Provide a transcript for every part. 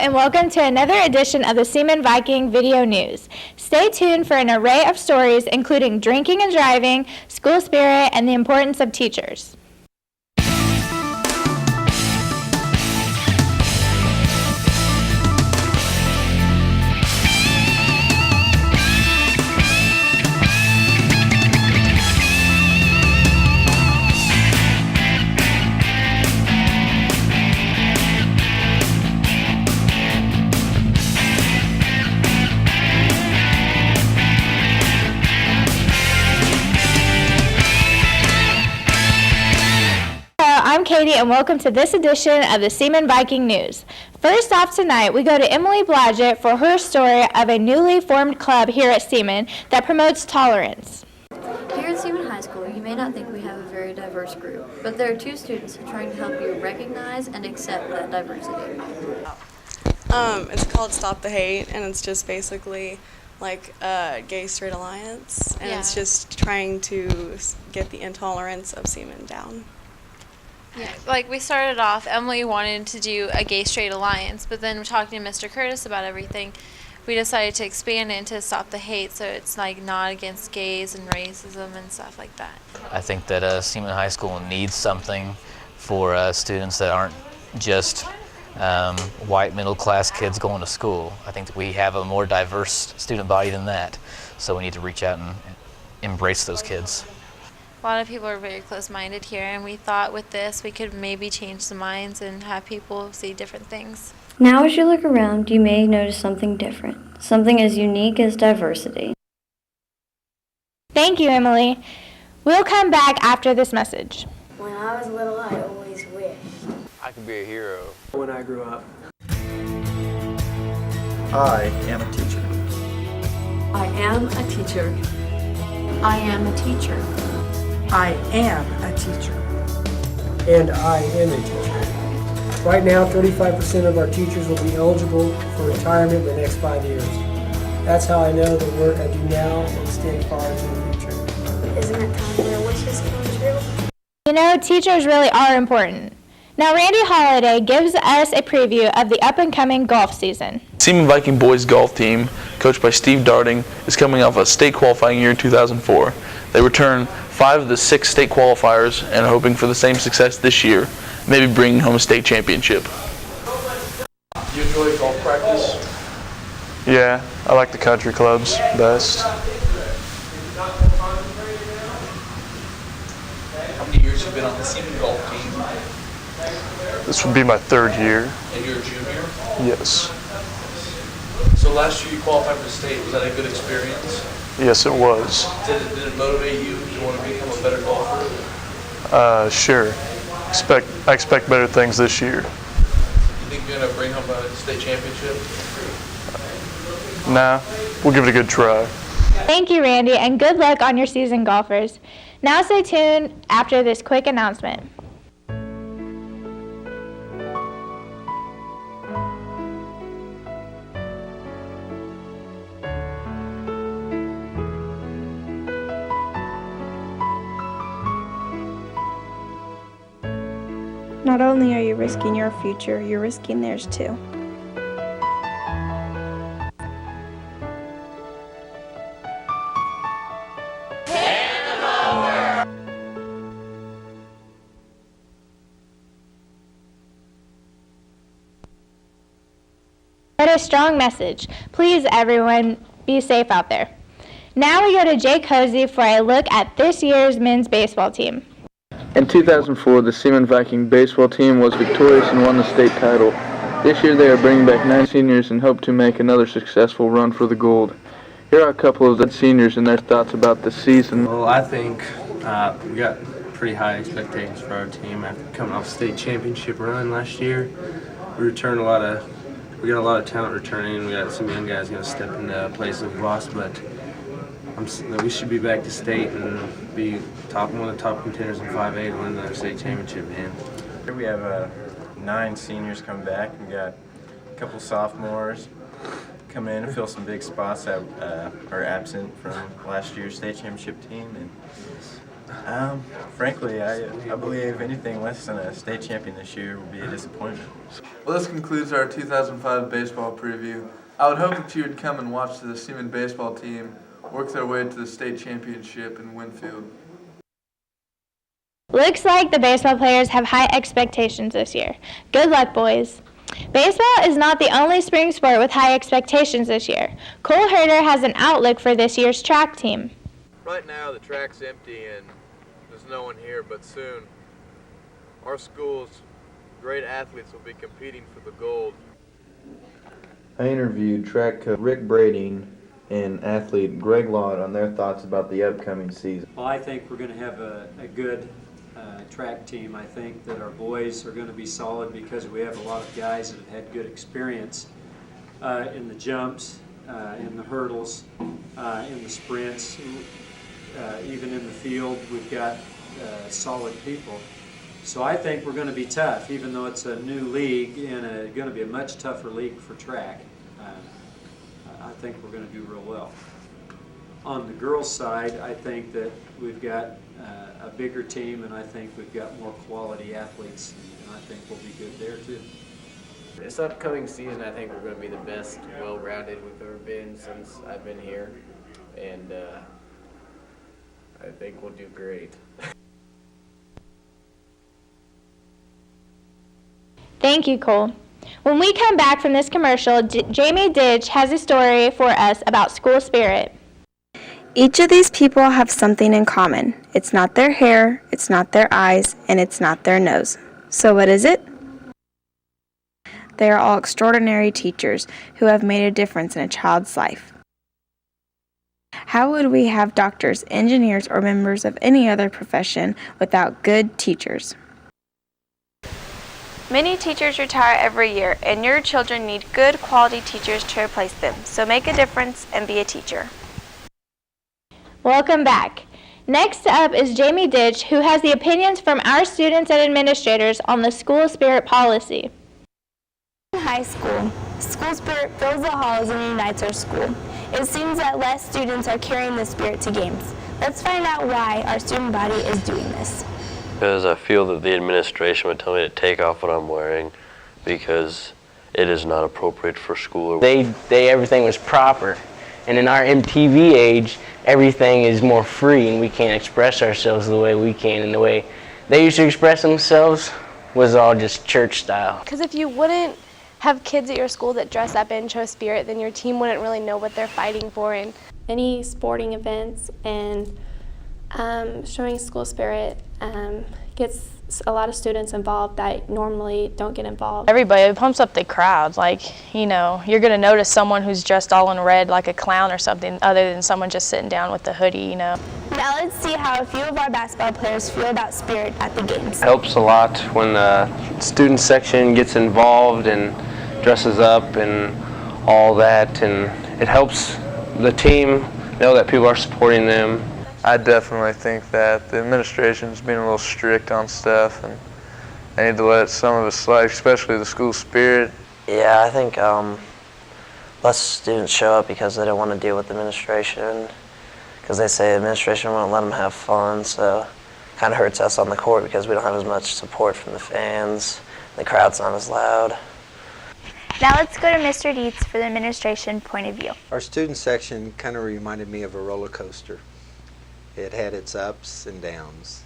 and welcome to another edition of the Seaman Viking Video News. Stay tuned for an array of stories including drinking and driving, school spirit, and the importance of teachers. I'm Katie, and welcome to this edition of the Seaman Viking News. First off tonight, we go to Emily Blodgett for her story of a newly formed club here at Seaman that promotes tolerance. Here at Seaman High School, you may not think we have a very diverse group, but there are two students who are trying to help you recognize and accept that diversity. It's called Stop the Hate, and it's just basically like a gay-straight alliance, and it's just trying to get the intolerance of Seaman down. Yeah, like we started off, Emily wanted to do a gay-straight alliance, but then talking to Mr. Curtis about everything, we decided to expand it into Stop the Hate, so it's like not against gays and racism and stuff like that. I think that Seaman High School needs something for students that aren't just white middle-class kids going to school. I think that we have a more diverse student body than that, so we need to reach out and embrace those kids. A lot of people are very close-minded here, and we thought with this we could maybe change the minds and have people see different things. Now as you look around, you may notice something different, something as unique as diversity. Thank you, Emily. We'll come back after this message. When I was little, I always wished I could be a hero when I grew up. I am a teacher. I am a teacher. I am a teacher. I am a teacher. And I am a teacher. Right now, 35% of our teachers will be eligible for retirement in the next 5 years. That's how I know the work I do now will extend far into the future. Isn't it time their wishes come true? You know, teachers really are important. Now, Randy Holliday gives us a preview of the up-and-coming golf season. Seaman Viking boys golf team, coached by Steve Darding, is coming off a state qualifying year in 2004. They return 5 of the 6 state qualifiers and are hoping for the same success this year, maybe bringing home a state championship. Do you enjoy golf practice? Yeah, I like the country clubs best. How many years have you been on the Seaman golf team? This would be my 3rd year. And you're a junior? Yes. So last year you qualified for the state. Was that a good experience? Yes, it was. Did it motivate you to want to become a better golfer? Sure. I expect better things this year. You think you're going to bring home a state championship? Nah, we'll give it a good try. Thank you, Randy, and good luck on your season, golfers. Now stay tuned after this quick announcement. Not only are you risking your future, you're risking theirs too. What a strong message. Please, everyone, be safe out there. Now we go to Jake Hosey for a look at this year's men's baseball team. In 2004, the Seaman Viking baseball team was victorious and won the state title. This year they are bringing back 9 seniors and hope to make another successful run for the gold. Here are a couple of the seniors and their thoughts about the season. Well, I think we got pretty high expectations for our team after coming off state championship run last year. We got a lot of talent returning. We got some young guys going to step into places we've lost, but we should be back to state and be one of the top contenders in 5A to win another state championship, man. Here we have 9 seniors coming back. We got a couple sophomores come in and fill some big spots that are absent from last year's state championship team. And Frankly, I believe anything less than a state champion this year will be a disappointment. Well, this concludes our 2005 baseball preview. I would hope that you would come and watch the Seaman baseball team work their way to the state championship in Winfield. Looks like the baseball players have high expectations this year. Good luck, boys. Baseball is not the only spring sport with high expectations this year. Cole Herter has an outlook for this year's track team. Right now the track's empty and there's no one here, but soon our school's great athletes will be competing for the gold. I interviewed track coach Rick Brading and athlete Greg Lott on their thoughts about the upcoming season. Well, I think we're going to have a good track team. I think that our boys are going to be solid because we have a lot of guys that have had good experience in the jumps, in the hurdles, in the sprints, even in the field. We've got solid people. So I think we're going to be tough, even though it's a new league and going to be a much tougher league for track. I think we're going to do real well. On the girls' side, I think that we've got a bigger team, and I think we've got more quality athletes, and I think we'll be good there too. This upcoming season, I think we're going to be the best well-rounded we've ever been since I've been here, and I think we'll do great. Thank you, Cole. When we come back from this commercial, Jamie Ditch has a story for us about school spirit. Each of these people have something in common. It's not their hair, it's not their eyes, and it's not their nose. So what is it? They are all extraordinary teachers who have made a difference in a child's life. How would we have doctors, engineers, or members of any other profession without good teachers? Many teachers retire every year, and your children need good quality teachers to replace them. So make a difference and be a teacher. Welcome back. Next up is Jamie Ditch, who has the opinions from our students and administrators on the school spirit policy. In high school, school spirit fills the halls and unites our school. It seems that less students are carrying the spirit to games. Let's find out why our student body is doing this. Because I feel that the administration would tell me to take off what I'm wearing because it is not appropriate for school. Everything was proper. And in our MTV age, everything is more free and we can't express ourselves the way we can. And the way they used to express themselves was all just church style. Because if you wouldn't have kids at your school that dress up and show spirit, then your team wouldn't really know what they're fighting for. And any sporting events and showing school spirit gets a lot of students involved that normally don't get involved. Everybody pumps up the crowd. Like, you know, you're going to notice someone who's dressed all in red like a clown or something other than someone just sitting down with the hoodie, you know. Now let's see how a few of our basketball players feel about spirit at the games. It helps a lot when the student section gets involved and dresses up and all that, and it helps the team know that people are supporting them. I definitely think that the administration's being a little strict on stuff, and they need to let some of us slide, especially the school spirit. Yeah, I think less students show up because they don't want to deal with the administration, because they say the administration won't let them have fun, so it kind of hurts us on the court because we don't have as much support from the fans. The crowd's not as loud. Now let's go to Mr. Dietz for the administration point of view. Our student section kind of reminded me of a roller coaster. It had its ups and downs,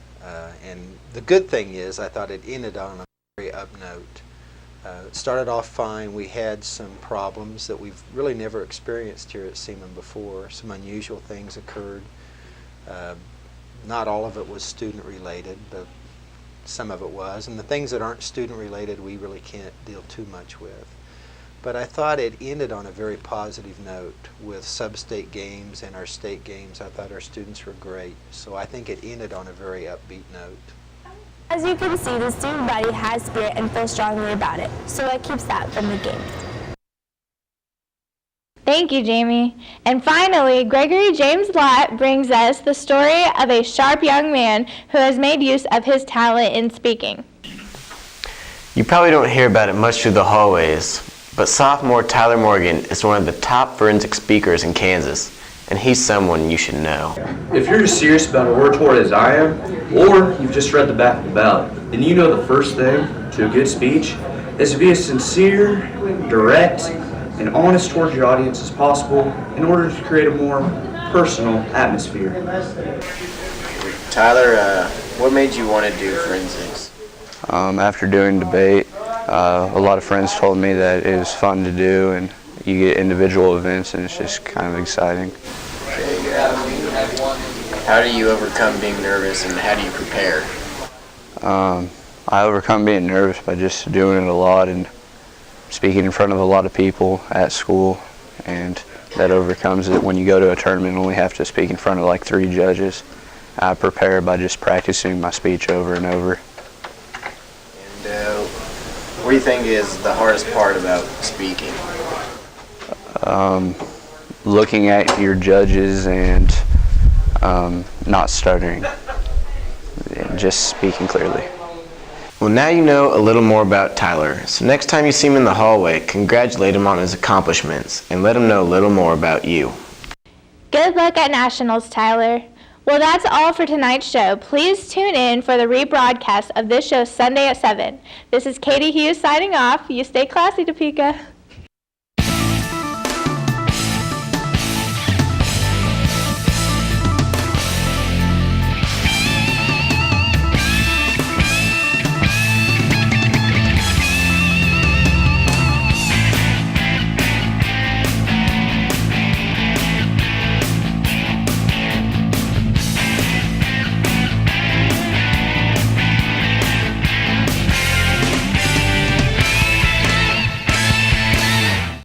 and the good thing is I thought it ended on a very up note. It started off fine. We had some problems that we've really never experienced here at Seaman before. Some unusual things occurred. Not all of it was student related, but some of it was, and the things that aren't student related we really can't deal too much with. But I thought it ended on a very positive note with sub-state games and our state games. I thought our students were great. So I think it ended on a very upbeat note. As you can see, the student body has spirit and feels strongly about it. So it keeps that from the games. Thank you, Jamie. And finally, Gregory James Lott brings us the story of a sharp young man who has made use of his talent in speaking. You probably don't hear about it much through the hallways, but sophomore Tyler Morgan is one of the top forensic speakers in Kansas, and he's someone you should know. If you're as serious about oratory as I am, or you've just read the back of the ballot, then you know the first thing to a good speech is to be as sincere, direct, and honest towards your audience as possible in order to create a more personal atmosphere. Tyler, what made you want to do forensics? After doing debate, a lot of friends told me that it was fun to do, and you get individual events, and it's just kind of exciting. How do you overcome being nervous, and how do you prepare? I overcome being nervous by just doing it a lot and speaking in front of a lot of people at school, and that overcomes it. When you go to a tournament and only have to speak in front of like 3 judges, I prepare by just practicing my speech over and over. And what do you think is the hardest part about speaking? Looking at your judges and not stuttering, and just speaking clearly. Well, now you know a little more about Tyler, so next time you see him in the hallway, congratulate him on his accomplishments and let him know a little more about you. Good luck at Nationals, Tyler. Well, that's all for tonight's show. Please tune in for the rebroadcast of this show Sunday at 7. This is Katie Hughes signing off. You stay classy, Topeka.